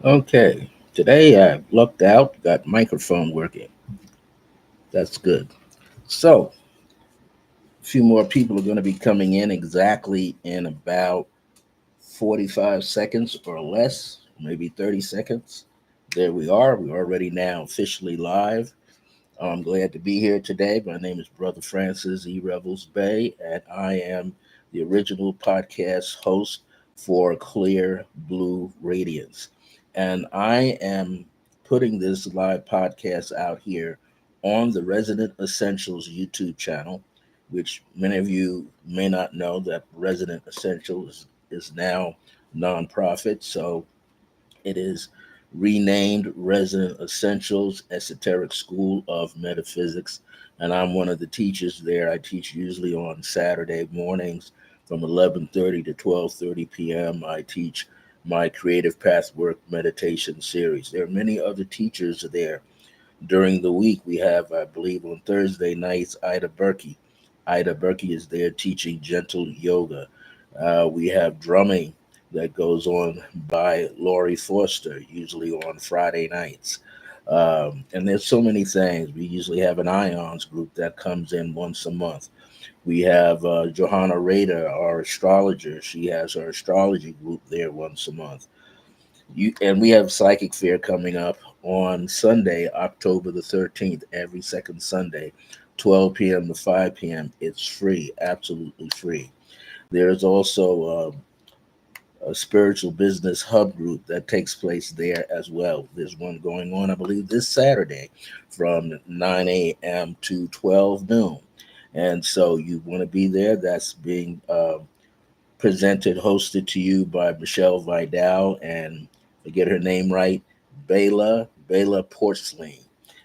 Okay, today I lucked out, got microphone working. That's good. So, a few more people are going to be coming in exactly in about 45 seconds or less, maybe 30 seconds. There we are. We're already now officially live. I'm glad to be here today. My name is Brother Francis E. Revels-Bey, and I am the original podcast host for Clear Blue Radiance. And I am putting this live podcast out here on the Resident Essentials YouTube channel, which many of you may not know that Resident Essentials is now nonprofit. So it is renamed Resonant Essentials Esoteric School of Metaphysics, and I'm one of the teachers there. I teach usually on Saturday mornings from 11:30 to 12:30 p.m. I teach my Creative Path Work meditation series. There are many other teachers there. During the week, we have, I believe, on Thursday nights, Ida Berkey. Ida Berkey is there teaching gentle yoga. We have drumming that goes on by Laurie Forster, usually on Friday nights. And there's so many things. We usually have an ions group that comes in once a month. We have Johanna Rader, our astrologer. She has her astrology group there once a month. And we have Psychic Fair coming up on Sunday, October the 13th, every second Sunday, 12 p.m. to 5 p.m. It's free, absolutely free. There's also a spiritual business hub group that takes place there as well. There's one going on, I believe, this Saturday from 9 a.m. to 12 noon. And so you want to be there. That's being presented, hosted to you by Michelle Vidal and, to get her name right, Bela Porcelain.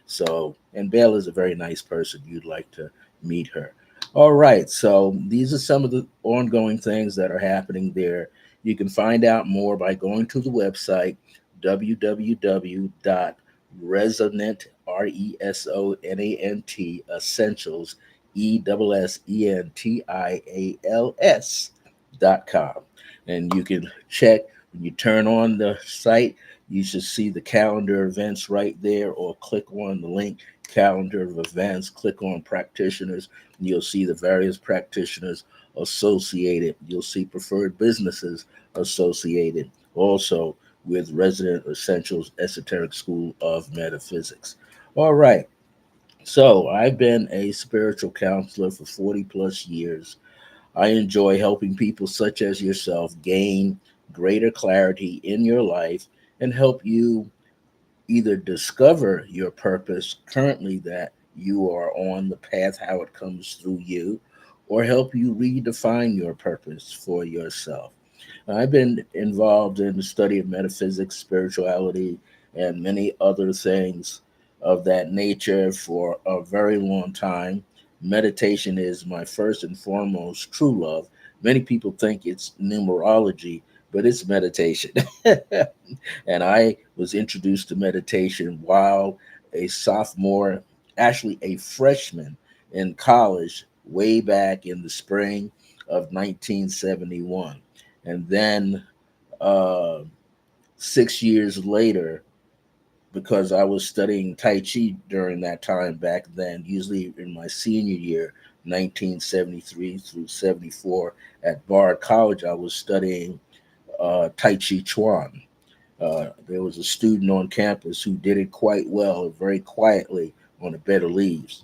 So, and Bela is a very nice person. You'd like to meet her. All right, so these are some of the ongoing things that are happening there. You can find out more by going to the website www.resonant, Resonant, essentials, essentials.com. And you can check when you turn on the site, you should see the calendar events right there, or click on the link calendar of events, click on practitioners, and you'll see the various practitioners associated. You'll see preferred businesses associated also with Resident Essentials Esoteric School of Metaphysics. All right. So I've been a spiritual counselor for 40 plus years. I enjoy helping people such as yourself gain greater clarity in your life and help you either discover your purpose currently that you are on the path, how it comes through you, or help you redefine your purpose for yourself. I've been involved in the study of metaphysics, spirituality, and many other things of that nature for a very long time. Meditation is my first and foremost true love. Many people think it's numerology, but it's meditation. And I was introduced to meditation while a sophomore, actually a freshman in college, way back in the spring of 1971. And then uh, 6 years later, because I was studying Tai Chi during that time back then, usually in my senior year, 1973 through 74, at Bard College, I was studying Tai Chi Chuan. There was a student on campus who did it quite well, very quietly on a bed of leaves.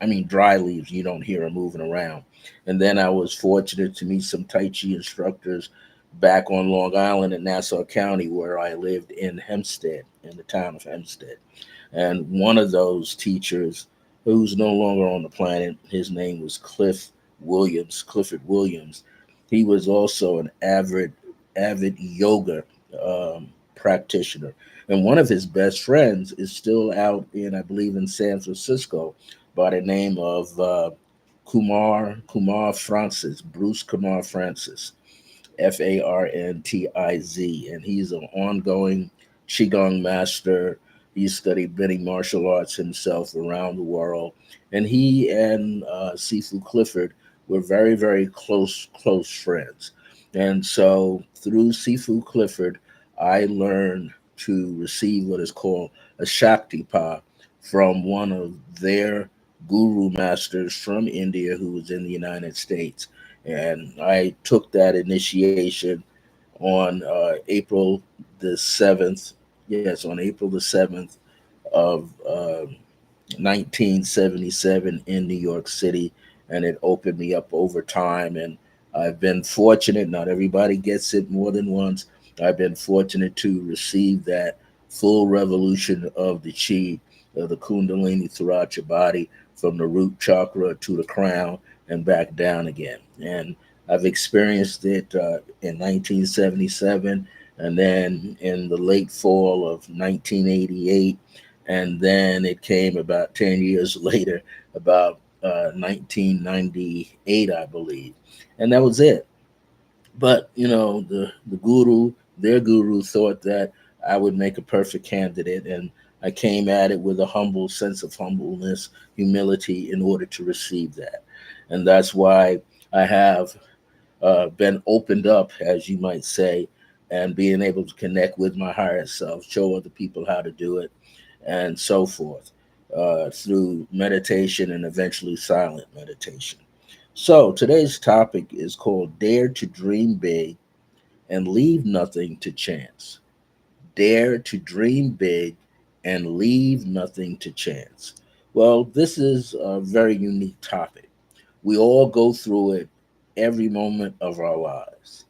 I mean, dry leaves, you don't hear him moving around. And then I was fortunate to meet some Tai Chi instructors back on Long Island in Nassau County, where I lived in Hempstead, in the town of Hempstead. And one of those teachers, who's no longer on the planet, his name was Clifford Williams. He was also an avid yoga practitioner. And one of his best friends is still out in, I believe, in San Francisco, by the name of Kumar Francis, Bruce Kumar Francis, Farntiz, and he's an ongoing qigong master. He's studied many martial arts himself around the world, and he and Sifu Clifford were very close friends. And so through Sifu Clifford, I learned to receive what is called a Shaktipa from one of their guru masters from India who was in the United States. And I took that initiation on April the 7th. Yes, on April the 7th of 1977 in New York City, and it opened me up over time. And I've been fortunate, not everybody gets it more than once. I've been fortunate to receive that full revolution of the chi, of the Kundalini throughout your body, from the root chakra to the crown and back down again. And I've experienced it in 1977, and then in the late fall of 1988, and then it came about 10 years later, about 1998, I believe, and that was it. But the guru, their guru, thought that I would make a perfect candidate, and I came at it with a humble sense of humbleness, humility, in order to receive that. And that's why I have been opened up, as you might say, and being able to connect with my higher self, show other people how to do it, and so forth, through meditation and eventually silent meditation. So today's topic is called Dare to Dream Big and Leave Nothing to Chance. Dare to dream big and leave nothing to chance. Well, this is a very unique topic. We all go through it every moment of our lives.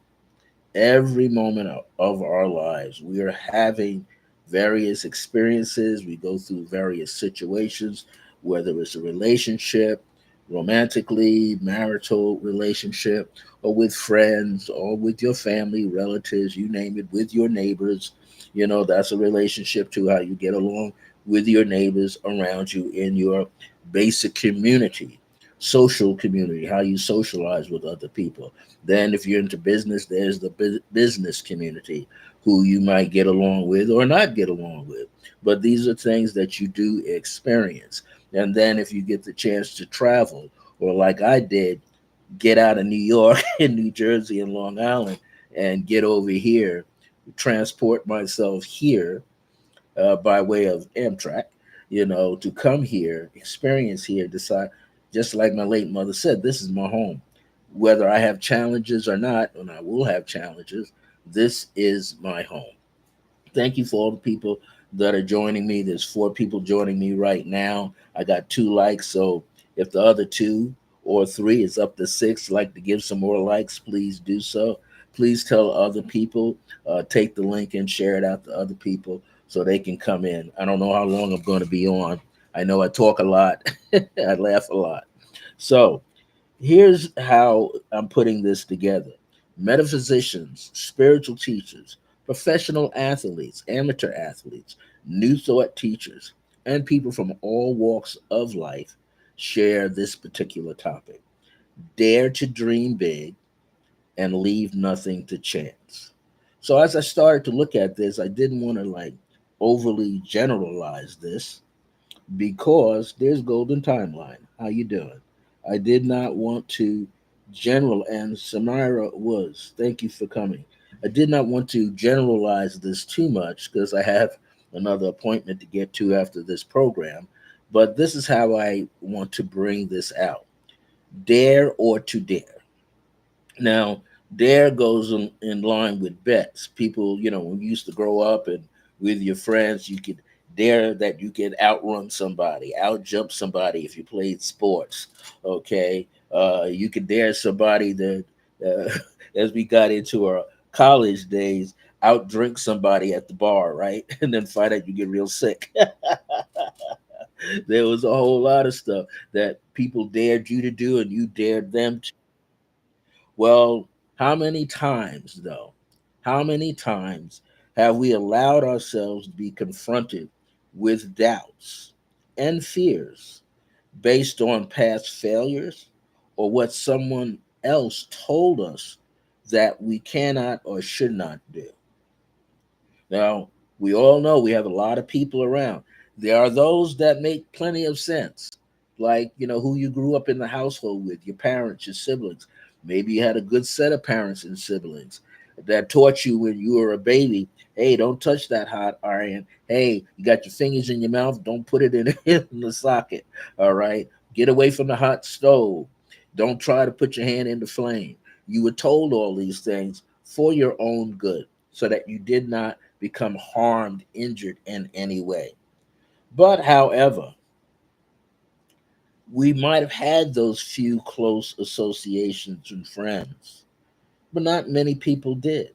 Every moment of our lives, we are having various experiences. We go through various situations, whether it's a relationship, romantically, marital relationship, or with friends, or with your family, relatives, you name it, with your neighbors. That's a relationship to how you get along with your neighbors around you in your basic community, social community, how you socialize with other people. Then, if you're into business, there's the business community who you might get along with or not get along with. But these are things that you do experience. And then, if you get the chance to travel, or like I did, get out of New York and New Jersey and Long Island and get over here, transport myself here by way of Amtrak, to come here, experience here, decide, just like my late mother said, this is my home. Whether I have challenges or not, and I will have challenges, this is my home. Thank you for all the people that are joining me. There's 4 people joining me right now. I got 2 likes. So if the other 2 or 3 is up to 6, like to give some more likes, please do so. Please tell other people, take the link and share it out to other people so they can come in. I don't know how long I'm going to be on. I know I talk a lot, I laugh a lot. So here's how I'm putting this together: metaphysicians, spiritual teachers, professional athletes, amateur athletes, new thought teachers, and people from all walks of life share this particular topic. Dare to dream big and leave nothing to chance. So as I started to look at this, I didn't want to like overly generalize this because there's golden timeline. How you doing? I did not want to general, and Samira was. Thank you for coming. I did not want to generalize this too much because I have another appointment to get to after this program. But this is how I want to bring this out. Dare or to dare. Now, dare goes in line with bets. People, when you used to grow up and with your friends, you could dare that you could outrun somebody, outjump somebody if you played sports. Okay. You could dare somebody that, as we got into our college days, outdrink somebody at the bar, right? And then find out you get real sick. There was a whole lot of stuff that people dared you to do and you dared them. Well, how many times, though? How many times have we allowed ourselves to be confronted with doubts and fears based on past failures or what someone else told us that we cannot or should not do? Now, we all know we have a lot of people around. There are those that make plenty of sense, like, who you grew up in the household with, your parents, your siblings. Maybe you had a good set of parents and siblings. that taught you when you were a baby, hey, don't touch that hot iron. Hey, you got your fingers in your mouth, don't put it in, in the socket. All right. Get away from the hot stove. Don't try to put your hand in the flame. You were told all these things for your own good so that you did not become harmed, injured in any way. But however, we might have had those few close associations and friends, but not many people did.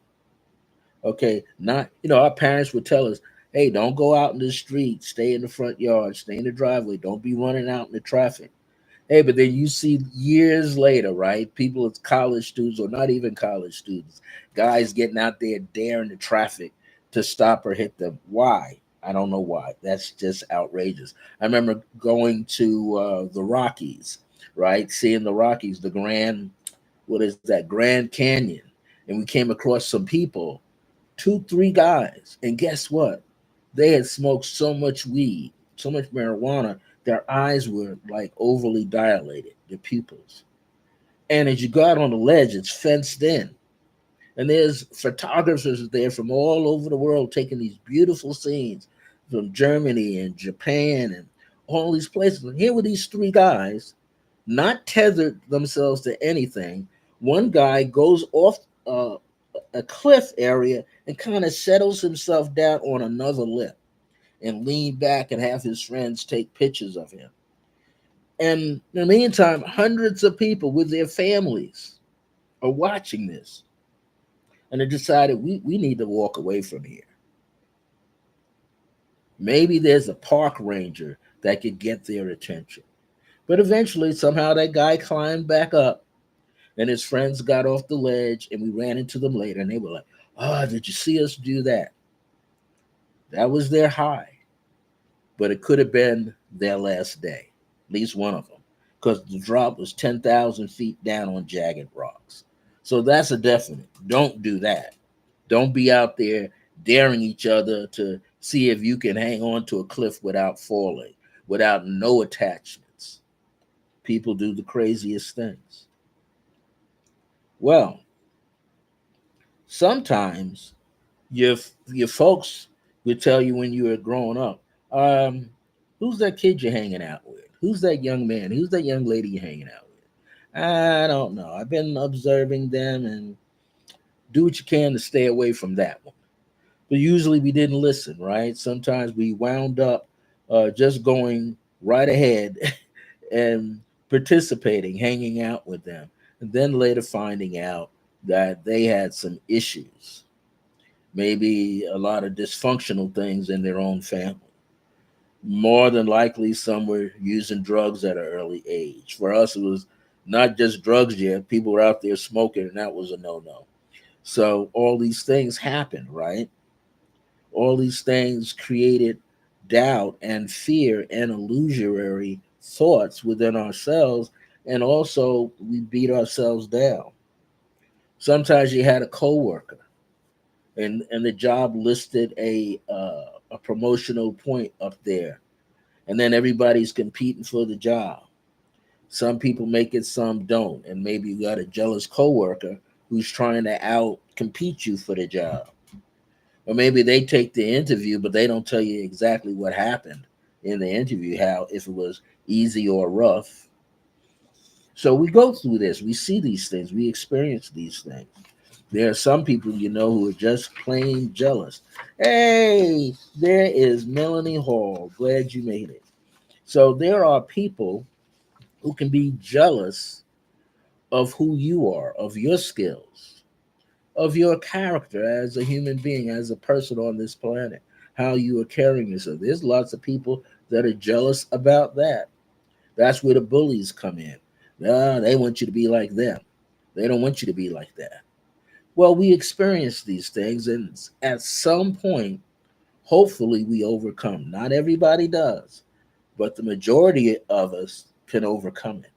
Okay, not, our parents would tell us, hey, don't go out in the street, stay in the front yard, stay in the driveway, don't be running out in the traffic. Hey, but then you see years later, right? People as college students or not even college students, guys getting out there daring the traffic to stop or hit them. Why? I don't know why. That's just outrageous. I remember going to the Rockies, right? Seeing the Rockies, the Grand, what is that, Grand Canyon. And we came across some people, two, three guys. And guess what? They had smoked so much weed, so much marijuana, their eyes were like overly dilated, their pupils. And as you go out on the ledge, it's fenced in. And there's photographers there from all over the world taking these beautiful scenes from Germany and Japan and all these places. And here were these three guys, not tethered themselves to anything. One guy goes off a cliff area and kind of settles himself down on another lip and lean back and have his friends take pictures of him. And in the meantime, hundreds of people with their families are watching this. And they decided we need to walk away from here. Maybe there's a park ranger that could get their attention. But eventually, somehow that guy climbed back up and his friends got off the ledge and we ran into them later and they were like, oh, did you see us do that? That was their high. But it could have been their last day, at least one of them, because the drop was 10,000 feet down on jagged rocks. So that's a definite. Don't do that. Don't be out there daring each other to see if you can hang on to a cliff without falling, without no attachments. People do the craziest things. Well, sometimes your folks would tell you when you were growing up, um, who's that kid you're hanging out with? Who's that young man? Who's that young lady you're hanging out with? I don't know. I've been observing them and do what you can to stay away from that one. But usually we didn't listen, right? Sometimes we wound up just going right ahead and participating, hanging out with them, and then later finding out that they had some issues, maybe a lot of dysfunctional things in their own family. More than likely, some were using drugs at an early age. For us, it was not just drugs yet. People were out there smoking, and that was a no no. So, all these things happened, right? All these things created doubt and fear and illusory thoughts within ourselves. And also, we beat ourselves down. Sometimes you had a coworker and the job listed a promotional point up there, and then everybody's competing for the job. Some people make it, some don't, and maybe you got a jealous coworker who's trying to out compete you for the job, or maybe they take the interview but they don't tell you exactly what happened in the interview, how if it was easy or rough. So we go through this, we see these things, we experience these things. There are some people who are just plain jealous. Hey, there is Melanie Hall. Glad you made it. So there are people who can be jealous of who you are, of your skills, of your character as a human being, as a person on this planet, how you are carrying yourself. There's lots of people that are jealous about that. That's where the bullies come in. They want you to be like them. They don't want you to be like that. Well, we experience these things, and at some point, hopefully, we overcome. Not everybody does, but the majority of us can overcome it.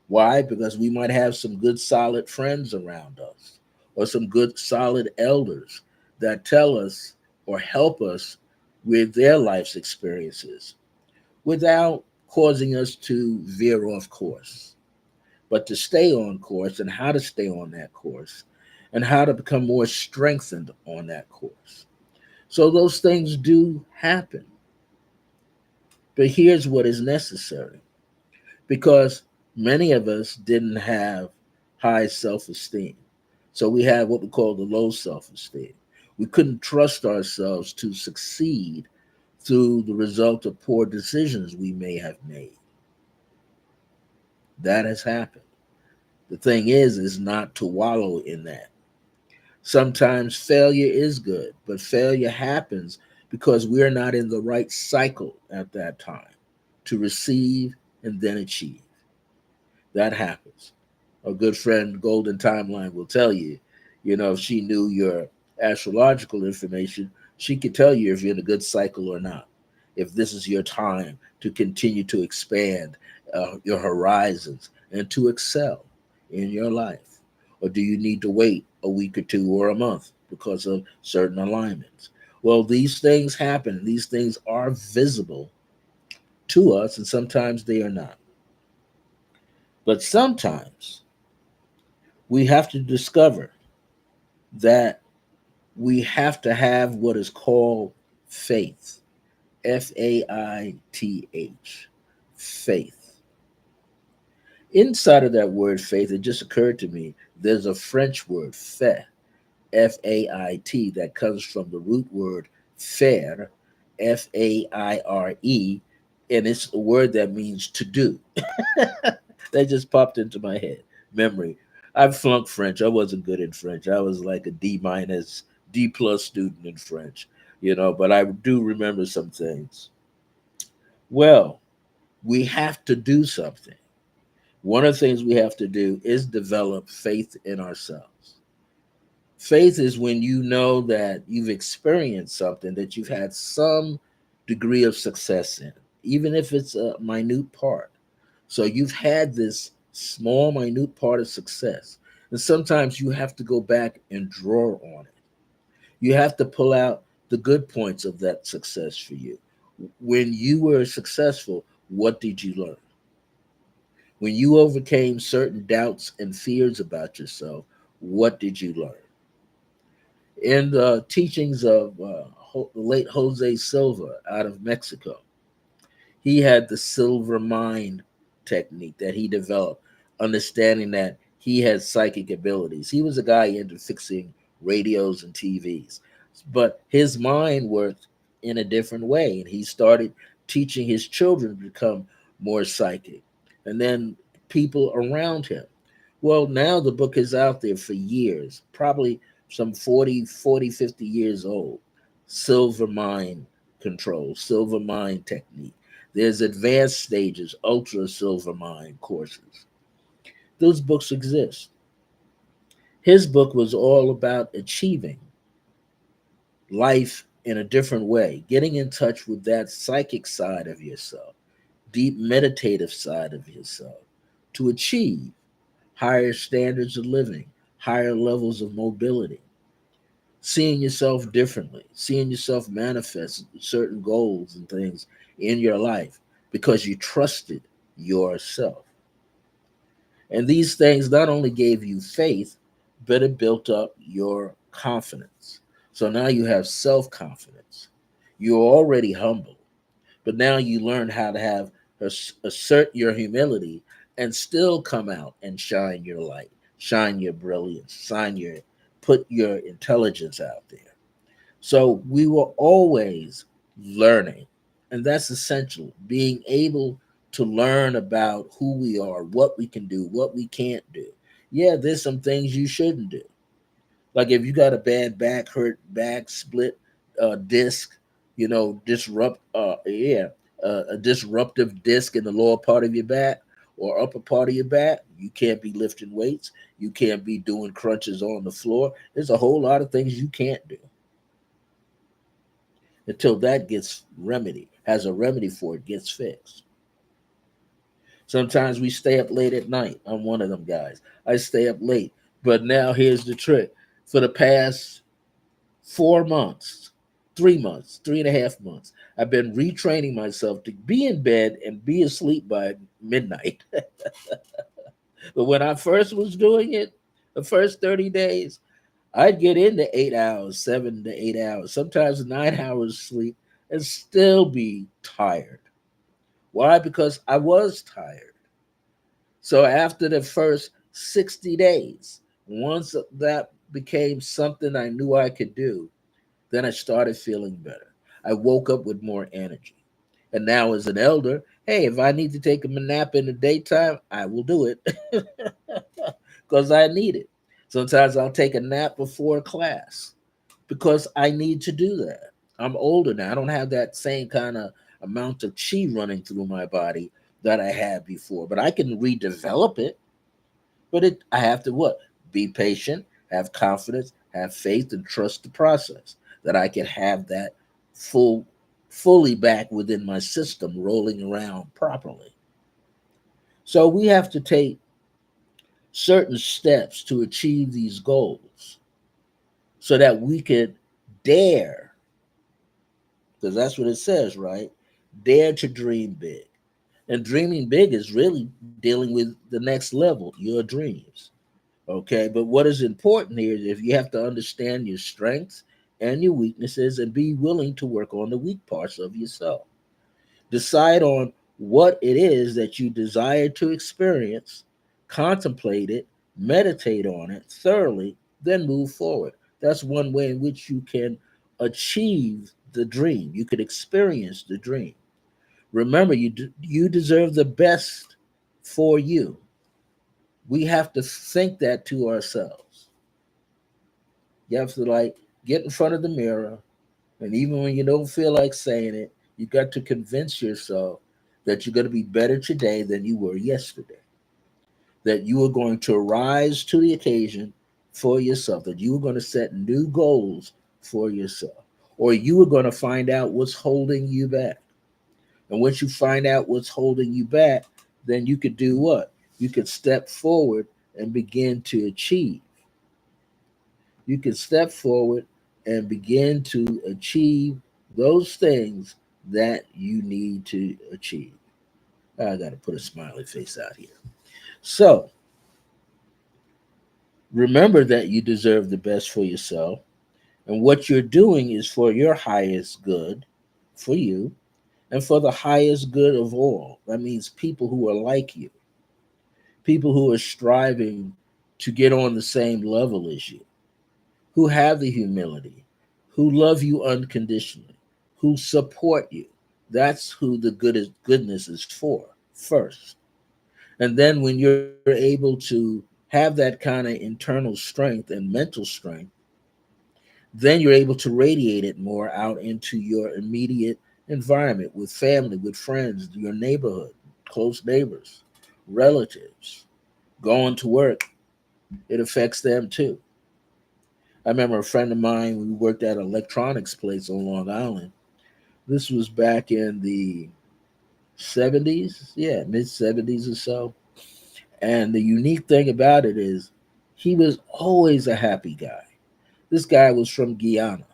Why? Because we might have some good, solid friends around us, or some good, solid elders that tell us or help us with their life's experiences without causing us to veer off course, but to stay on course and how to stay on that course. and how to become more strengthened on that course. So those things do happen. But here's what is necessary, because many of us didn't have high self esteem. So we had what we call the low self esteem. We couldn't trust ourselves to succeed through the result of poor decisions we may have made. That has happened. The thing is not to wallow in that. Sometimes failure is good, but failure happens because we're not in the right cycle at that time to receive and then achieve. That happens. A good friend, Golden Timeline, will tell you, if she knew your astrological information, she could tell you if you're in a good cycle or not. If this is your time to continue to expand your horizons and to excel in your life. Or do you need to wait a week or two or a month because of certain alignments? Well, these things happen. These things are visible to us, and sometimes they are not. But sometimes we have to discover that we have to have what is called faith. Faith. Faith. Inside of that word faith, it just occurred to me there's a French word, fait, Fait, that comes from the root word faire, Faire, and it's a word that means to do. That just popped into my head. Memory. I flunked French. I wasn't good in French. I was like a D minus, D plus student in French, but I do remember some things. Well, we have to do something. One of the things we have to do is develop faith in ourselves. Faith is when you know that you've experienced something, that you've had some degree of success in, even if it's a minute part. So you've had this small, minute part of success. And sometimes you have to go back and draw on it. You have to pull out the good points of that success for you. When you were successful, what did you learn? When you overcame certain doubts and fears about yourself, what did you learn? In the teachings of the late Jose Silva out of Mexico, he had the silver mind technique that he developed, understanding that he had psychic abilities. He was a guy into fixing radios and TVs, but his mind worked in a different way, and he started teaching his children to become more psychic, and then people around him. Well, now the book is out there for years, probably some 50 years old. Silver mind control, silver mind technique. There's advanced stages, ultra silver mind courses. Those books exist. His book was all about achieving life in a different way, getting in touch with that psychic side of yourself, deep meditative side of yourself, to achieve higher standards of living, higher levels of mobility, seeing yourself differently, seeing yourself manifest certain goals and things in your life because you trusted yourself. And these things not only gave you faith, but it built up your confidence. So now you have self confidence. You're already humble, but now you learn how to have assert your humility and still come out and shine your light, shine your brilliance, put your intelligence out there. So we were always learning, and that's essential, being able to learn about who we are, what we can do, what we can't do. Yeah, there's some things you shouldn't do. Like if you got a bad back, hurt back, split disc, a disruptive disc in the lower part of your back or upper part of your back, you can't be lifting weights. You can't be doing crunches on the floor. There's a whole lot of things you can't do until that gets remedy, has a remedy for it, gets fixed. Sometimes we stay up late at night. I'm one of them guys. I stay up late. But now here's the trick. For the past 4 months, 3 months, 3.5 months, I've been retraining myself to be in bed and be asleep by midnight. But when I first was doing it, the first 30 days, I'd get into 8 hours, 7 to 8 hours, sometimes 9 hours sleep, and still be tired. Why? Because I was tired. So after the first 60 days, once that became something I knew I could do, then I started feeling better. I woke up with more energy. And now, as an elder, hey, if I need to take a nap in the daytime, I will do it because I need it. Sometimes I'll take a nap before class because I need to do that. I'm older now. I don't have that same kind of amount of chi running through my body that I had before, but I can redevelop it. But I have to what? Be patient, have confidence, have faith, and trust the process that I can have that full, fully back within my system rolling around properly. So we have to take certain steps to achieve these goals so that we could dare, because that's what it says, right? Dare to dream big. And dreaming big is really dealing with the next level, your dreams. Okay, but what is important here is if you have to understand your strengths and your weaknesses and be willing to work on the weak parts of yourself. Decide on what it is that you desire to experience, contemplate it, meditate on it thoroughly, then move forward. That's one way in which you can achieve the dream. You could experience the dream. Remember, you deserve the best for you. We have to think that to ourselves. You have to like get in front of the mirror, and even when you don't feel like saying it, you got to convince yourself that you're going to be better today than you were yesterday. That you are going to rise to the occasion for yourself. That you are going to set new goals for yourself, or you are going to find out what's holding you back. And once you find out what's holding you back, then you could do what? You could step forward and begin to achieve. You can step forward and begin to achieve those things that you need to achieve. I got to put a smiley face out here. So remember that you deserve the best for yourself, and what you're doing is for your highest good for you and for the highest good of all. That means people who are like you, people who are striving to get on the same level as you, who have the humility, who love you unconditionally, who support you. That's who the goodness is for first. And then when you're able to have that kind of internal strength and mental strength, then you're able to radiate it more out into your immediate environment with family, with friends, your neighborhood, close neighbors, relatives, going to work. It affects them too. I remember a friend of mine, we worked at an electronics place on Long Island. This was back in the 70s, yeah, mid 70s or so. And the unique thing about it is he was always a happy guy. This guy was from Guyana.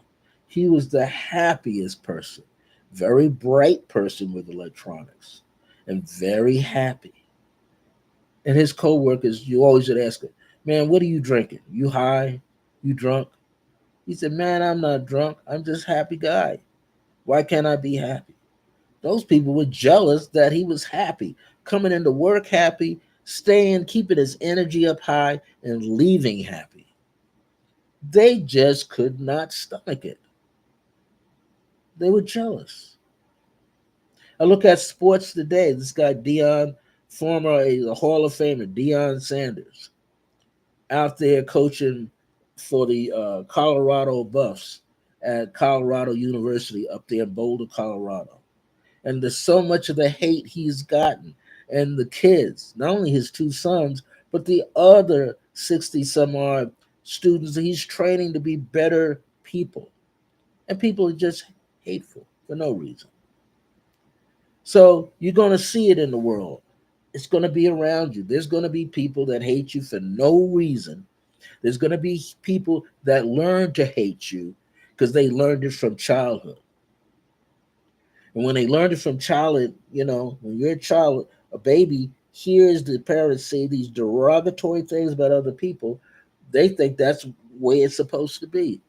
He was the happiest person, very bright person with electronics, and very happy. And his coworkers, you always would ask him, "Man, what are you drinking? You high? You drunk?" He said, "Man, I'm not drunk. I'm just a happy guy. Why can't I be happy?" Those people were jealous that he was happy, coming into work happy, staying, keeping his energy up high, and leaving happy. They just could not stomach it. They were jealous. I look at sports today. This guy, Dion, former a Hall of Famer, Dion Sanders, out there coaching for the Colorado Buffs at Colorado University up there in Boulder, Colorado. And there's so much of the hate he's gotten. And the kids, not only his two sons, but the other 60 some odd students that he's training to be better people. And people are just hateful for no reason. So you're going to see it in the world. It's going to be around you. There's going to be people that hate you for no reason. There's going to be people that learn to hate you because they learned it from childhood. And when they learned it from childhood, when you're a child, a baby hears the parents say these derogatory things about other people, they think that's way it's supposed to be.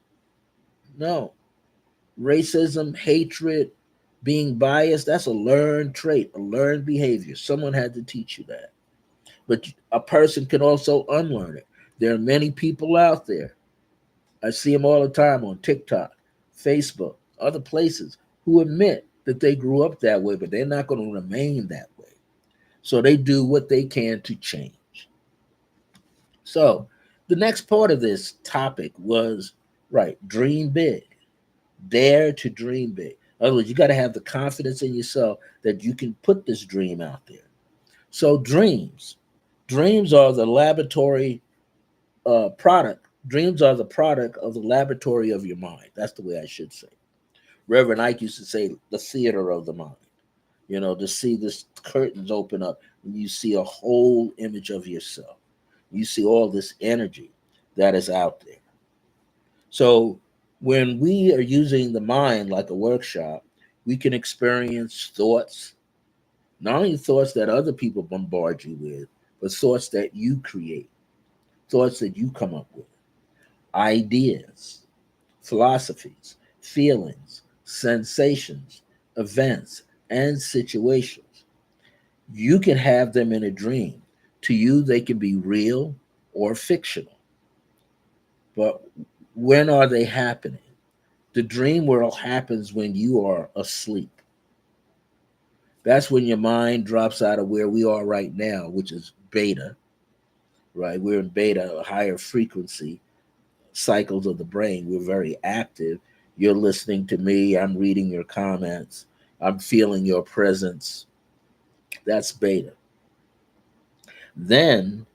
No. Racism, hatred, being biased, that's a learned trait, a learned behavior. Someone had to teach you that. But a person can also unlearn it. There are many people out there. I see them all the time on TikTok, Facebook, other places who admit that they grew up that way, but they're not going to remain that way. So they do what they can to change. So the next part of this topic was right, dream big, dare to dream big. In other words, you got to have the confidence in yourself that you can put this dream out there. So dreams are the laboratory product. Dreams are the product of the laboratory of your mind. That's the way I should say. Reverend Ike used to say the theater of the mind. You know, to see this curtains open up and you see a whole image of yourself. You see all this energy that is out there. So when we are using the mind like a workshop, we can experience thoughts, not only thoughts that other people bombard you with, but thoughts that you create, thoughts that you come up with, ideas, philosophies, feelings, sensations, events, and situations. You can have them in a dream. To you, they can be real or fictional. But when are they happening? The dream world happens when you are asleep. That's when your mind drops out of where we are right now, which is beta, right? We're in beta, a higher frequency cycles of the brain. We're very active. You're listening to me. I'm reading your comments. I'm feeling your presence. That's beta. Then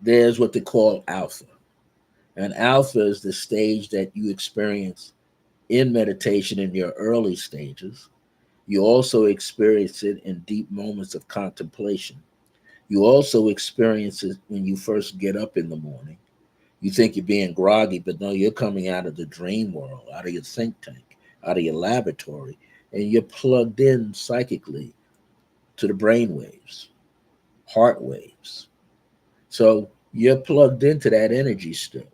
there's what they call alpha. And alpha is the stage that you experience in meditation in your early stages. You also experience it in deep moments of contemplation. You also experience it when you first get up in the morning. You think you're being groggy, but no, you're coming out of the dream world, out of your think tank, out of your laboratory, and you're plugged in psychically to the brain waves, heart waves. So you're plugged into that energy still.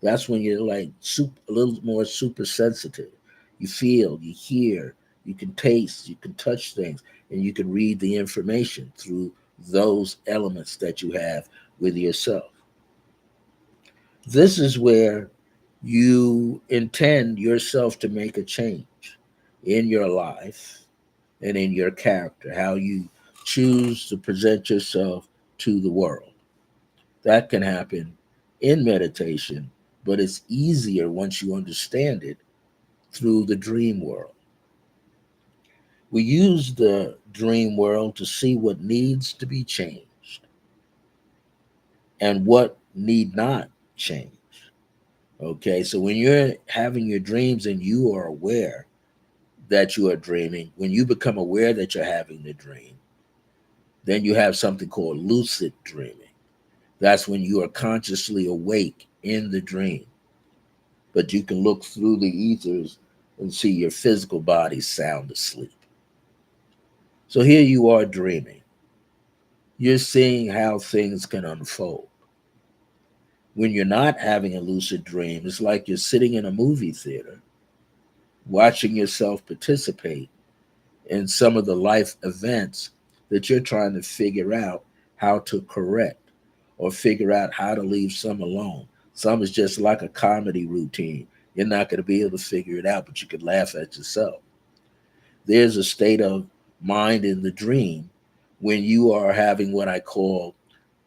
That's when you're like a little more super sensitive. You feel, you hear, you can taste, you can touch things, and you can read the information through those elements that you have with yourself. This is where you intend yourself to make a change in your life and in your character, how you choose to present yourself to the world. That can happen in meditation, but it's easier once you understand it through the dream world. We use the dream world to see what needs to be changed and what need not change. Okay, so when you're having your dreams and you are aware that you are dreaming, when you become aware that you're having the dream, then you have something called lucid dreaming. That's when you are consciously awake in the dream, but you can look through the ethers and see your physical body sound asleep. So here you are dreaming. You're seeing how things can unfold. When you're not having a lucid dream, it's like you're sitting in a movie theater watching yourself participate in some of the life events that you're trying to figure out how to correct or figure out how to leave some alone. Some is just like a comedy routine. You're not going to be able to figure it out, but you can laugh at yourself. There's a state of mind in the dream when you are having what I call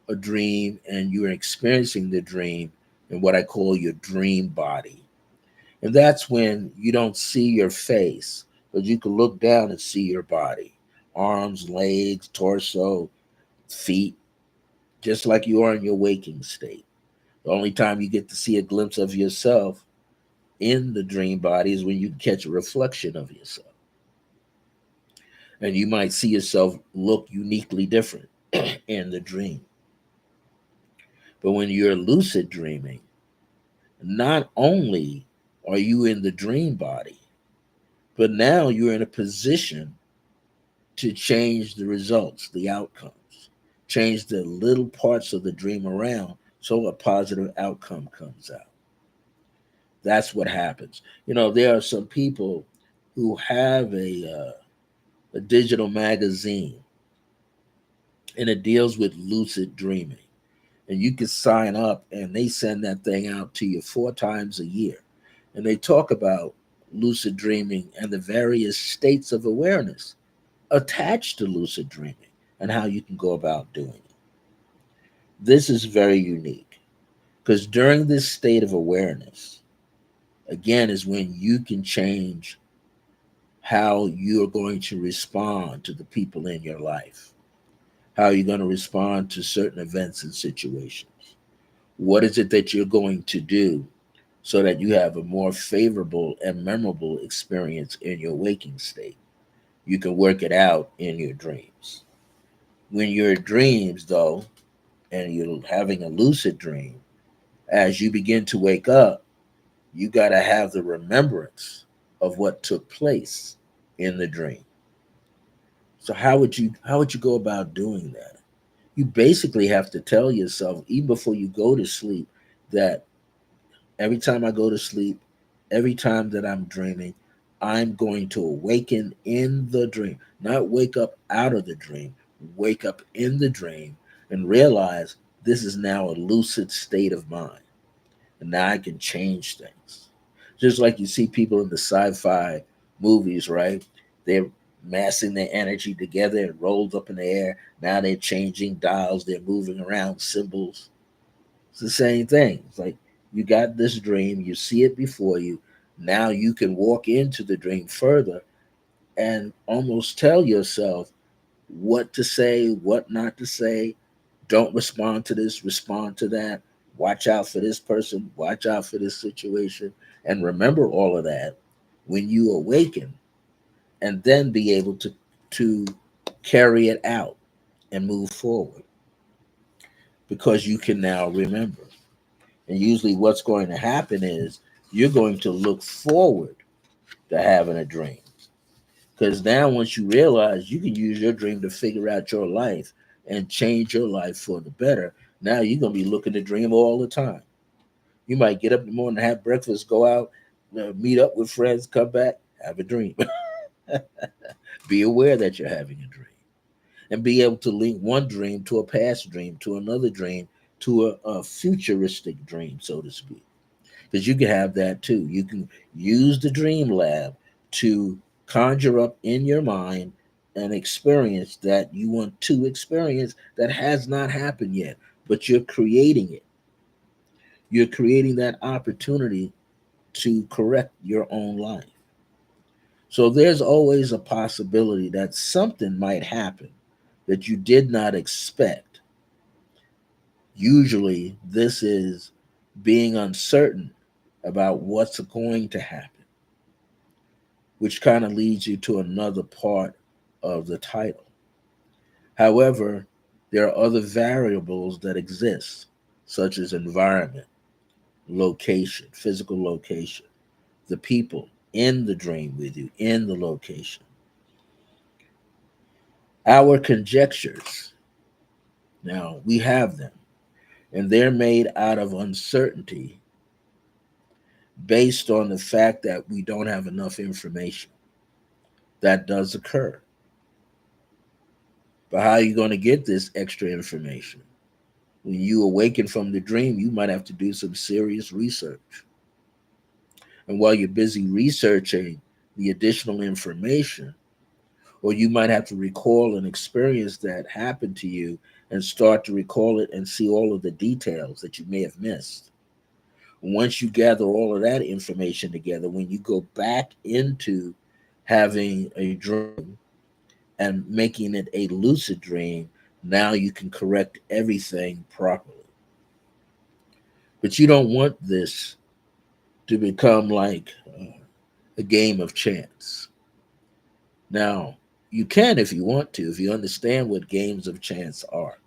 a dream and you're experiencing the dream in what I call your dream body. And that's when you don't see your face, but you can look down and see your body, arms, legs, torso, feet, just like you are in your waking state. The only time you get to see a glimpse of yourself in the dream body is when you catch a reflection of yourself. And you might see yourself look uniquely different in the dream. But when you're lucid dreaming, not only are you in the dream body, but now you're in a position to change the results, the outcomes, change the little parts of the dream around so a positive outcome comes out. That's what happens. There are some people who have a digital magazine, and it deals with lucid dreaming. And you can sign up, and they send that thing out to you 4 times a year. And they talk about lucid dreaming and the various states of awareness attached to lucid dreaming and how you can go about doing it. This is very unique because during this state of awareness, again, is when you can change how you're going to respond to the people in your life, how you're going to respond to certain events and situations. What is it that you're going to do so that you have a more favorable and memorable experience in your waking state? You can work it out in your dreams. When you're in dreams, though, and you're having a lucid dream, as you begin to wake up, you got to have the remembrance of what took place in the dream. So how would you go about doing that? You basically have to tell yourself even before you go to sleep that every time I go to sleep, every time that I'm dreaming, I'm going to awaken in the dream, not wake up out of the dream, wake up in the dream and realize this is now a lucid state of mind. And now I can change things. Just like you see people in the sci-fi movies, right? They're massing their energy together and rolled up in the air. Now they're changing dials, they're moving around symbols. It's the same thing. It's like you got this dream, you see it before you. Now you can walk into the dream further and almost tell yourself what to say, what not to say. Don't respond to this, respond to that. Watch out for this person, watch out for this situation. And remember all of that when you awaken, and then be able to carry it out and move forward because you can now remember. And usually what's going to happen is you're going to look forward to having a dream. Because now, once you realize you can use your dream to figure out your life and change your life for the better, now you're going to be looking to dream all the time. You might get up in the morning, have breakfast, go out, meet up with friends, come back, have a dream. Be aware that you're having a dream and be able to link one dream to a past dream, to another dream, to a futuristic dream, so to speak. Because you can have that too. You can use the dream lab to conjure up in your mind an experience that you want to experience that has not happened yet, but you're creating it. You're creating that opportunity to correct your own life. So there's always a possibility that something might happen that you did not expect. Usually, this is being uncertain about what's going to happen, which kind of leads you to another part of the title. However, there are other variables that exist, such as environment, location, physical location, the people in the dream with you, in the location. Our conjectures, now we have them, and they're made out of uncertainty based on the fact that we don't have enough information. That does occur. But how are you going to get this extra information? When you awaken from the dream, you might have to do some serious research. And while you're busy researching the additional information, or you might have to recall an experience that happened to you and start to recall it and see all of the details that you may have missed. Once you gather all of that information together, when you go back into having a dream and making it a lucid dream, now you can correct everything properly. But you don't want this to become like a game of chance. Now, you can if you want to, if you understand what games of chance are.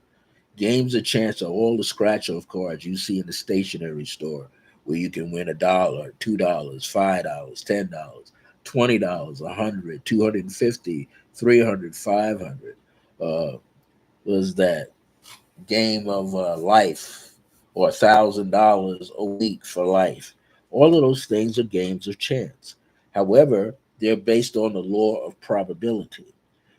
Games of chance are all the scratch off cards you see in the stationery store where you can win $1, $2, $5, $10, $20, 100, 250, 300, 500. Was that game of life? or $1,000 a week for life. All of those things are games of chance. However, they're based on the law of probability,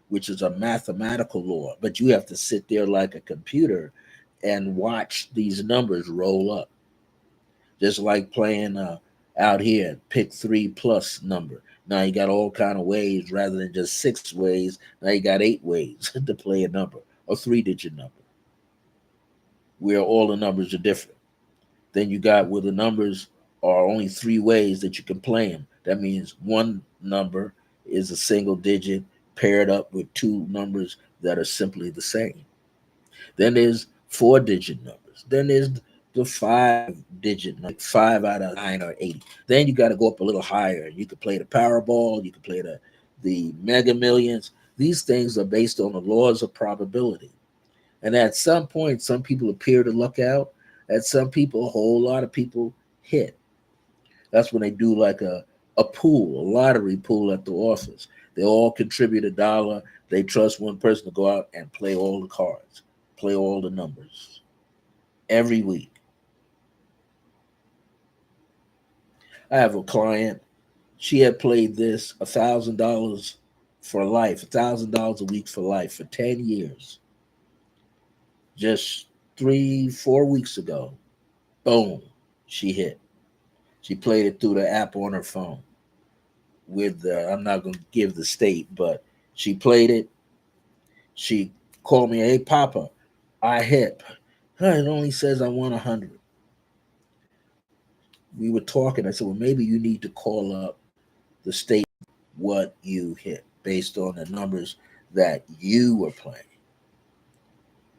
which is a mathematical law. But you have to sit there like a computer and watch these numbers roll up, just like playing out here, pick three plus number. Now you got all kind of ways rather than just six ways. Now you got eight ways to play a number, a three-digit number, where all the numbers are different. Then you got where the numbers are only three ways that you can play them. That means one number is a single digit paired up with two numbers that are simply the same. Then there's four-digit numbers. Then there's the five-digit, like 5 out of 9 or 80. Then you got to go up a little higher. You could play the Powerball. You could play the Mega Millions. These things are based on the laws of probability. And at some point, some people appear to luck out. At some people, a whole lot of people hit. That's when they do like a pool, a lottery pool at the office. They all contribute $1. They trust one person to go out and play all the cards, play all the numbers every week. I have a client. She had played this $1,000 for life, $1,000 a week for life for 10 years. Just 3, 4 weeks ago, boom, she hit. She played it through the app on her phone. With I'm not going to give the state, but she played it. She called me, "Hey, Papa, I hit. It only says I won 100." We were talking. I said, "Well, maybe you need to call up the state what you hit based on the numbers that you were playing."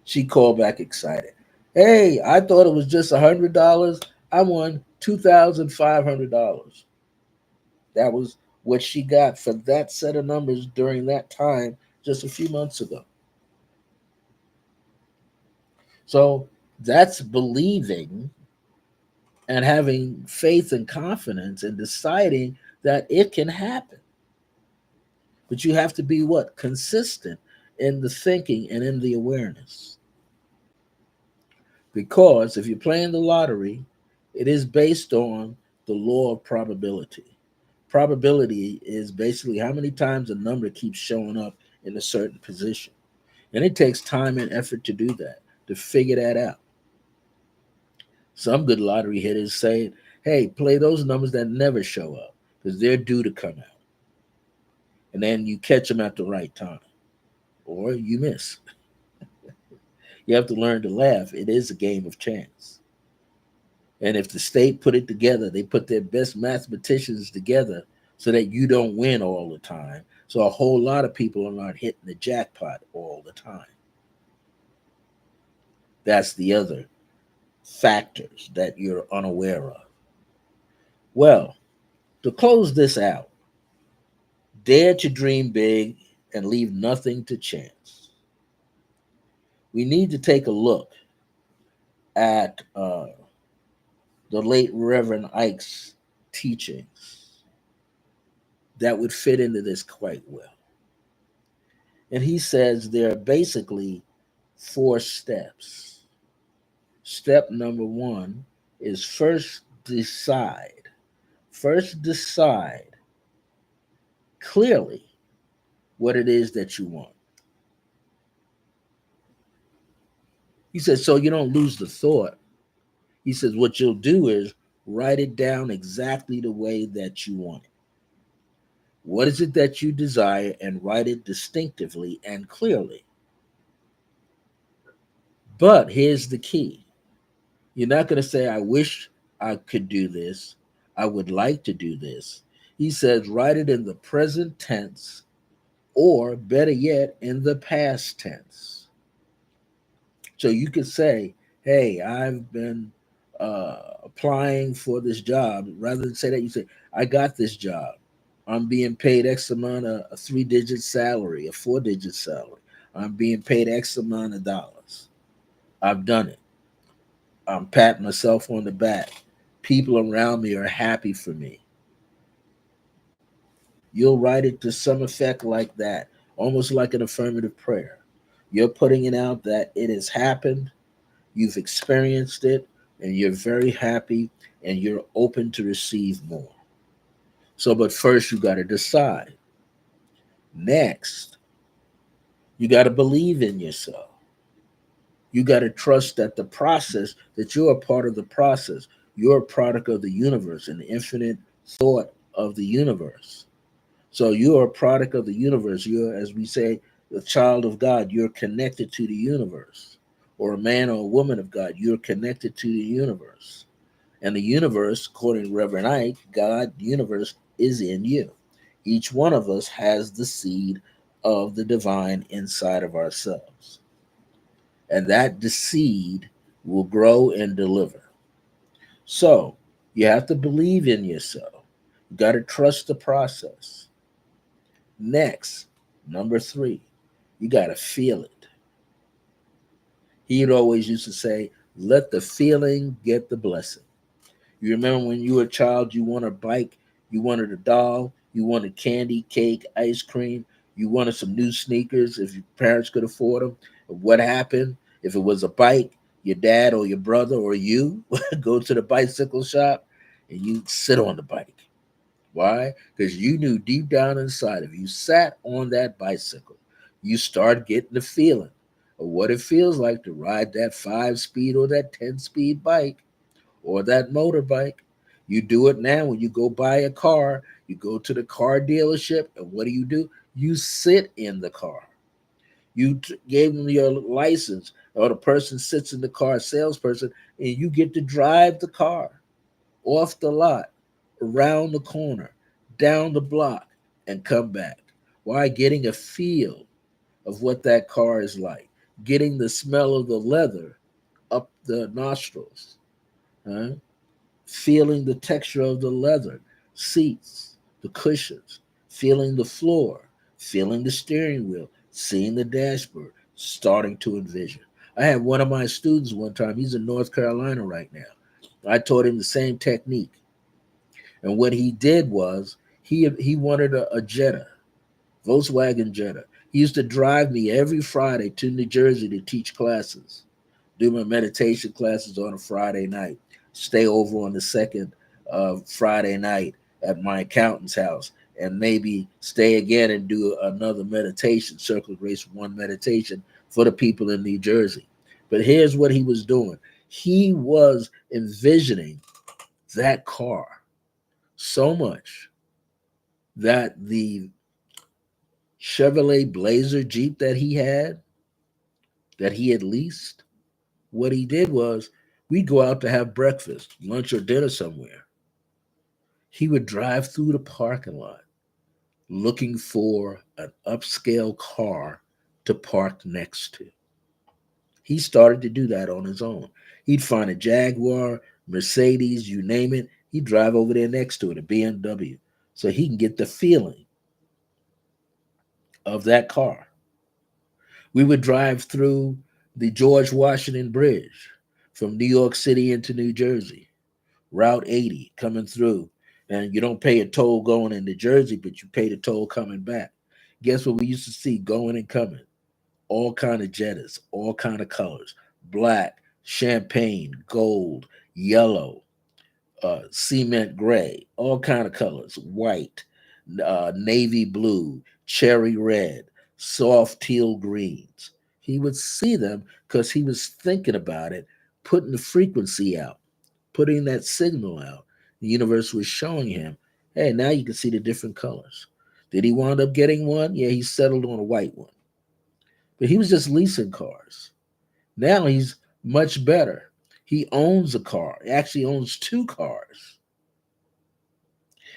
She called back excited. "Hey, I thought it was just $100. I won $2,500." That was what she got for that set of numbers during that time just a few months ago. So that's believing and having faith and confidence and deciding that it can happen. But you have to be what? Consistent in the thinking and in the awareness. Because if you're playing the lottery, it is based on the law of probability. Probability is basically how many times a number keeps showing up in a certain position. And it takes time and effort to do that, to figure that out. Some good lottery hitters say, "Hey, play those numbers that never show up because they're due to come out." And then you catch them at the right time or you miss. You have to learn to laugh. It is a game of chance. And if the state put it together, they put their best mathematicians together so that you don't win all the time. So a whole lot of people are not hitting the jackpot all the time. That's the other factors that you're unaware of. Well, to close this out, dare to dream big and leave nothing to chance. We need to take a look at the late Reverend Ike's teachings that would fit into this quite well. And he says there are basically four steps. Step number one is first decide. First decide clearly what it is that you want. He says, so you don't lose the thought. He says, what you'll do is write it down exactly the way that you want it. What is it that you desire and write it distinctively and clearly. But here's the key. You're not going to say, I wish I could do this. I would like to do this. He says, write it in the present tense or better yet, in the past tense. So you could say, hey, I've been applying for this job. Rather than say that, you say, I got this job. I'm being paid X amount of a 3-digit salary, a 4-digit salary. I'm being paid X amount of dollars. I've done it. I'm patting myself on the back. People around me are happy for me. You'll write it to some effect like that, almost like an affirmative prayer. You're putting it out that it has happened, you've experienced it, and you're very happy and you're open to receive more. So, but first you got to decide. Next, you got to believe in yourself. You got to trust that the process, that you're a part of the process. You're a product of the universe and the infinite thought of the universe. So you're a product of the universe. You're, as we say, a child of God. You're connected to the universe. Or a man or a woman of God. You're connected to the universe. And the universe, according to Reverend Ike, God, the universe is in you. Each one of us has the seed of the divine inside of ourselves. And that the seed will grow and deliver. So you have to believe in yourself. You got to trust the process. Next, number three, you got to feel it. He'd always used to say, let the feeling get the blessing. You remember when you were a child, you wanted a bike, you wanted a doll, you wanted candy, cake, ice cream, you wanted some new sneakers if your parents could afford them. What happened? If it was a bike, your dad or your brother or you go to the bicycle shop and you sit on the bike. Why? Because you knew deep down inside, if you sat on that bicycle, you start getting the feeling of what it feels like to ride that 5 speed or that 10 speed bike or that motorbike. You do it now when you go buy a car, you go to the car dealership, and what do? You sit in the car. Gave them your license, or the person sits in the car, salesperson, and you get to drive the car off the lot, around the corner, down the block, and come back. Why? Getting a feel of what that car is like, getting the smell of the leather up the nostrils, huh? Feeling the texture of the leather, seats, the cushions, feeling the floor, feeling the steering wheel, seeing the dashboard, starting to envision. I had one of my students one time, he's in North Carolina right now. I taught him the same technique. And what he did was he wanted a Jetta, Volkswagen Jetta. He used to drive me every Friday to New Jersey to teach classes, do my meditation classes on a Friday night, stay over on the second Friday night at my accountant's house, and maybe stay again and do another meditation, circle race one meditation for the people in New Jersey. But here's what he was doing. He was envisioning that car so much that the Chevrolet Blazer Jeep that he had leased, what he did was we'd go out to have breakfast, lunch, or dinner somewhere. He would drive through the parking lot looking for an upscale car to park next to. He started to do that on his own. He'd find a Jaguar, Mercedes, you name it. He'd drive over there next to it, a BMW, so he can get the feeling of that car. We would drive through the George Washington Bridge from New York City into New Jersey, Route 80 coming through. And you don't pay a toll going into Jersey, but you pay the toll coming back. Guess what we used to see going and coming? All kind of Jettas, all kind of colors: black, champagne, gold, yellow, cement gray, all kind of colors, white, navy blue, cherry red, soft teal greens. He would see them because he was thinking about it, putting the frequency out, putting that signal out. The universe was showing him, hey, now you can see the different colors. Did he wind up getting one? Yeah, he settled on a white one. But he was just leasing cars. Now he's much better. He owns a car. He actually owns two cars,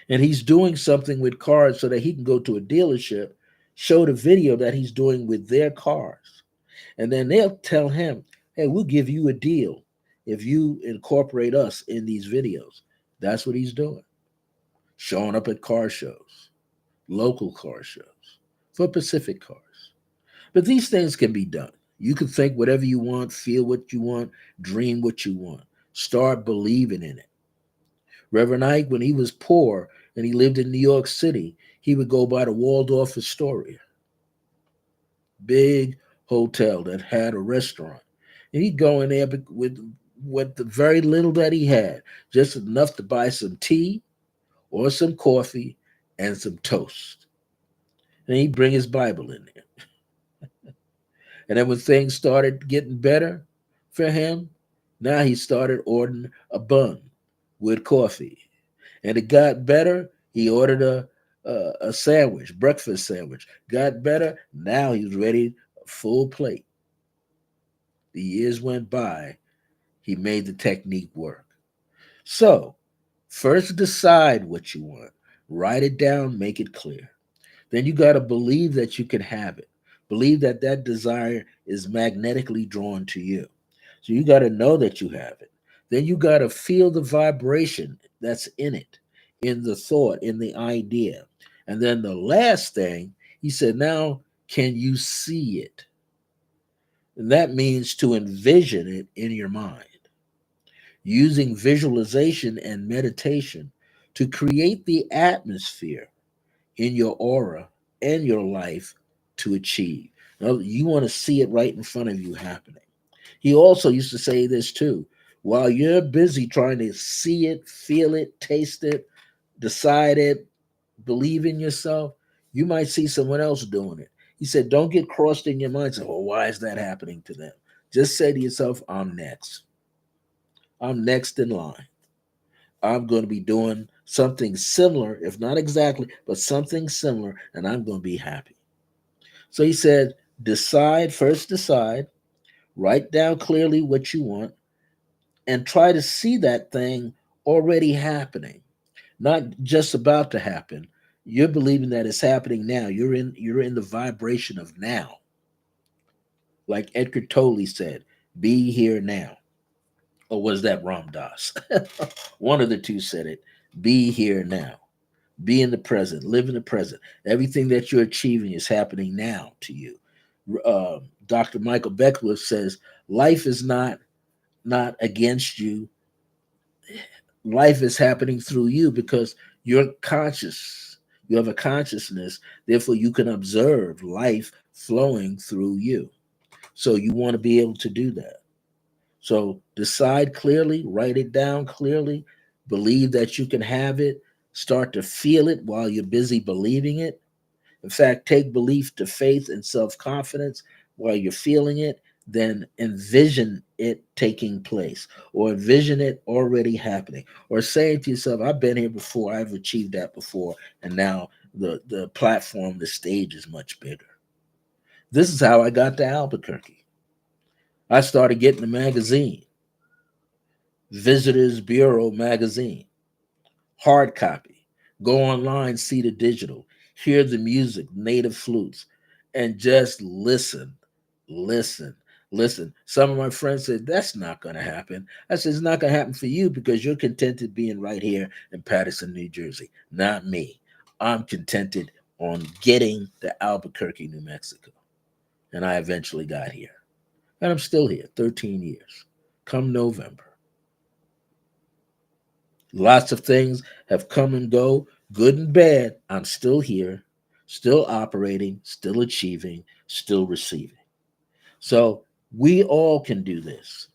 and he's doing something with cars so that he can go to a dealership, show the video that he's doing with their cars, and then they'll tell him, hey, we'll give you a deal if you incorporate us in these videos. That's what he's doing, showing up at car shows, local car shows for Pacific cars. But these things can be done. You can think whatever you want, feel what you want, dream what you want, start believing in it. Reverend Ike, when he was poor and he lived in New York City, he would go by the Waldorf Astoria, big hotel that had a restaurant. And he'd go in there with with the very little that he had, just enough to buy some tea or some coffee and some toast. And he'd bring his Bible in there. And then when things started getting better for him, now he started ordering a bun with coffee. And it got better. He ordered a sandwich, breakfast sandwich. Got better. Now he was ready, full plate. The years went by. He made the technique work. So, first decide what you want. Write it down, make it clear. Then you got to believe that you can have it. Believe that that desire is magnetically drawn to you. So you got to know that you have it. Then you got to feel the vibration that's in it, in the thought, in the idea. And then the last thing, he said, now can you see it? And that means to envision it in your mind, using visualization and meditation to create the atmosphere in your aura and your life to achieve. Now, you want to see it right in front of you happening. He also used to say this too: while you're busy trying to see it, feel it, taste it, decide it, believe in yourself, you might see someone else doing it. He said, don't get crossed in your mind. Say, well, why is that happening to them? Just say to yourself, I'm next. I'm next in line. I'm going to be doing something similar, if not exactly, but something similar, and I'm going to be happy. So he said, decide, first decide, write down clearly what you want, and try to see that thing already happening, not just about to happen. You're believing that it's happening now. You're in the vibration of now. Like Edgar Tolle said, be here now. Or was that Ram Dass? One of the two said it. Be here now. Be in the present. Live in the present. Everything that you're achieving is happening now to you. Dr. Michael Beckwith says life is not against you. Life is happening through you because you're conscious. You have a consciousness. Therefore, you can observe life flowing through you. So you want to be able to do that. So decide clearly, write it down clearly, believe that you can have it, start to feel it while you're busy believing it. In fact, take belief to faith and self confidence while you're feeling it, then envision it taking place or envision it already happening or saying to yourself, I've been here before, I've achieved that before, and now the platform, the stage is much bigger. This is how I got to Albuquerque. I started getting a magazine, Visitors Bureau magazine, hard copy. Go online, see the digital, hear the music, native flutes, and just listen, listen, listen. Some of my friends said, that's not going to happen. I said, it's not going to happen for you because you're contented being right here in Patterson, New Jersey. Not me. I'm contented on getting to Albuquerque, New Mexico. And I eventually got here. And I'm still here, 13 years. Come November. Lots of things have come and go, good and bad. I'm still here, still operating, still achieving, still receiving. So we all can do this.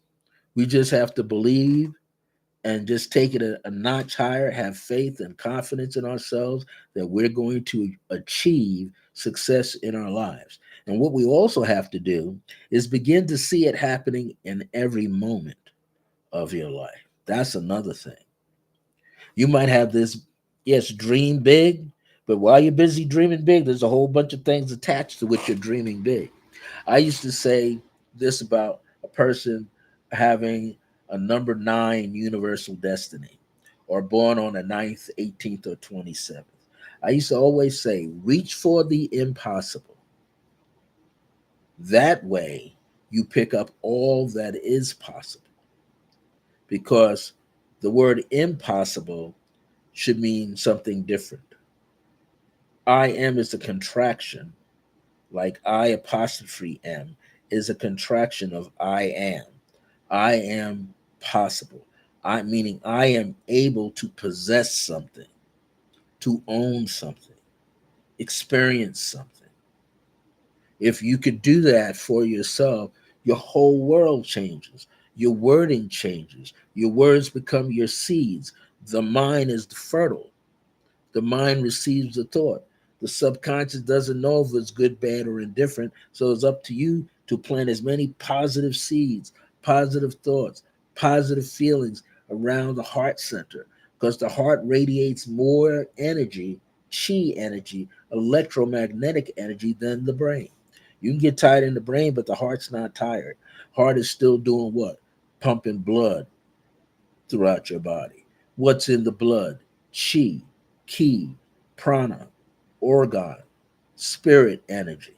We just have to believe and just take it a notch higher, have faith and confidence in ourselves that we're going to achieve success in our lives. And what we also have to do is begin to see it happening in every moment of your life. That's another thing. You might have this, yes, dream big, but while you're busy dreaming big, there's a whole bunch of things attached to what you're dreaming big. I used to say this about a person having a number nine universal destiny or born on the ninth, 18th, or 27th. I used to always say, reach for the impossible. That way, you pick up all that is possible because the word impossible should mean something different. I am is a contraction, like I apostrophe M is a contraction of I am. I am possible. I meaning I am able to possess something, to own something, experience something. If you could do that for yourself, your whole world changes. Your wording changes. Your words become your seeds. The mind is fertile. The mind receives the thought. The subconscious doesn't know if it's good, bad, or indifferent. So it's up to you to plant as many positive seeds, positive thoughts, positive feelings around the heart center. Because the heart radiates more energy, chi energy, electromagnetic energy than the brain. You can get tired in the brain, but the heart's not tired. Heart is still doing what? Pumping blood throughout your body. What's in the blood? Chi, ki, prana, organ, spirit energy,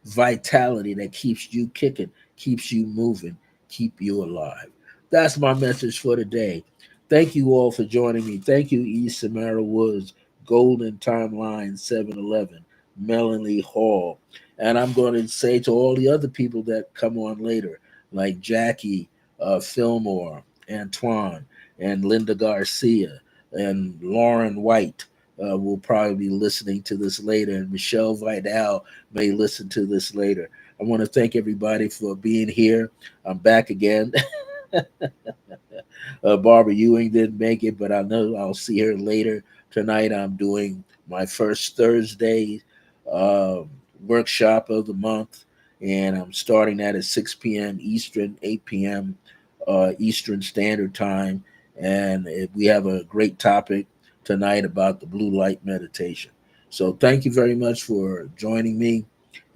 vitality that keeps you kicking, keeps you moving, keep you alive. That's my message for today. Thank you all for joining me. Thank you, E. Samara Woods, Golden Timeline 711, Melanie Hall. And I'm going to say to all the other people that come on later, like Jackie Fillmore, Antoine, and Linda Garcia, and Lauren White. Will probably be listening to this later, and Michelle Vidal may listen to this later. I want to thank everybody for being here. I'm back again. Barbara Ewing didn't make it, but I know I'll see her later tonight. I'm doing my first Thursday uh, workshop of the month, and I'm starting that at 6 p.m. Eastern, 8 p.m. Eastern Standard Time. And we have a great topic tonight about the blue light meditation. So thank you very much for joining me.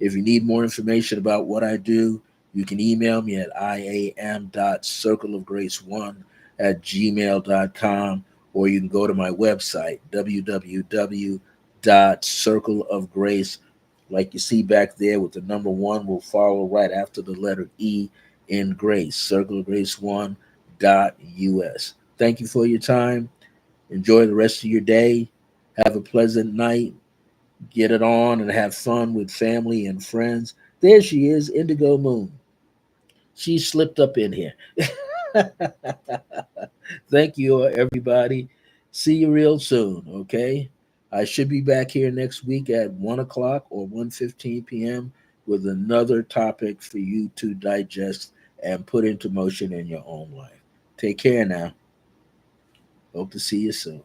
If you need more information about what I do, you can email me at iam.circleofgrace1@gmail.com, or you can go to my website, www.circleofgrace. Like you see back there with the number one will follow right after the letter E in grace, circleofgrace1.us. Thank you for your time. Enjoy the rest of your day. Have a pleasant night. Get it on and have fun with family and friends. There she is, Indigo Moon. She slipped up in here. Thank you, everybody. See you real soon, okay? I should be back here next week at 1 o'clock or 1:15 p.m. with another topic for you to digest and put into motion in your own life. Take care now. Hope to see you soon.